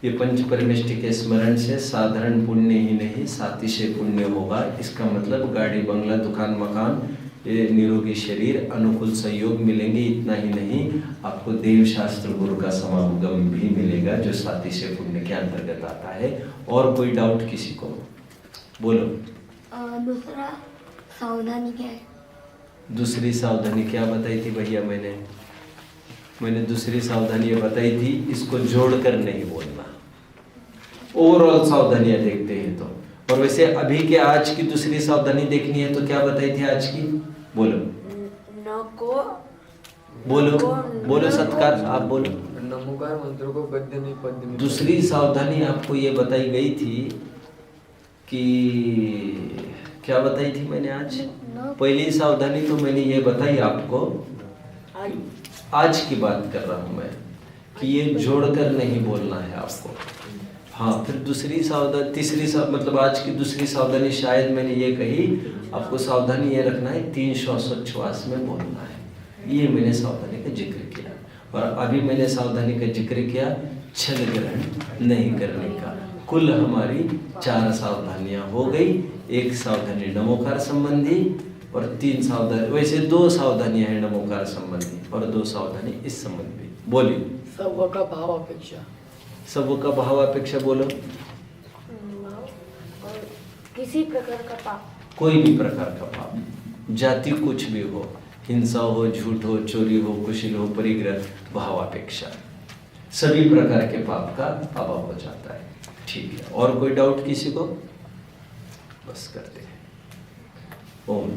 ये पंच परमेष्टि के स्मरण से साधारण पुण्य ही नहीं साथी से पुण्य होगा। इसका मतलब गाड़ी बंगला दुकान मकान, ये निरोगी शरीर, अनुकूल सहयोग मिलेंगे। इतना ही नहीं, आपको देव शास्त्र गुरु का समागम भी मिलेगा जो साथी से पुण्य के अंतर्गत आता है। और कोई डाउट किसी को? बोलो। दूसरा सावधानी क्या है? दूसरी सावधानी क्या बताई थी भैया? मैंने दूसरी सावधानी ये बताई थी, इसको जोड़कर नहीं बोलना। ओवरऑल सावधानियां देखते हैं तो। और वैसे अभी के आज की दूसरी सावधानी देखनी है तो क्या बताई थी आज की? बोलो बोलो सत्कार, आप बोलो। नमोकार मंत्र को गद्य नहीं पद्य में। दूसरी सावधानी आपको ये बताई गई थी कि क्या बताई थी मैंने आज? पहली सावधानी तो मैंने ये बताई आपको, आज की बात कर रहा हूं मैं, कि ये जोड़कर नहीं बोलना है आपको। हाँ, फिर दूसरी सावधानी, मतलब आज की दूसरी सावधानी शायद मैंने ये कही आपको, सावधानी ये रखना है 3 श्वासोच्छ्वास में बोलना है। ये मैंने सावधानी का जिक्र किया। और अभी मैंने सावधानी का जिक्र किया छल ग्रहण नहीं करने का। कुल हमारी 4 सावधानियां हो गई। एक सावधानी नमोकार संबंधी और 3 सावधानी, वैसे 2 सावधानियां हैं नमोकार संबंधी और 2 सावधानी इस संबंधी। बोलिए। सब का भाव अपेक्षा। सब का भाव अपेक्षा बोलो। और किसी प्रकार का पाप, कोई भी प्रकार का पाप, जाति कुछ भी हो, हिंसा हो, झूठ हो, चोरी हो, कुशील हो, परिग्रह, भावापेक्षा, सभी प्रकार के पाप का अभाव हो जाता है। ठीक है, और कोई डाउट किसी को? बस करते हैं। ओम।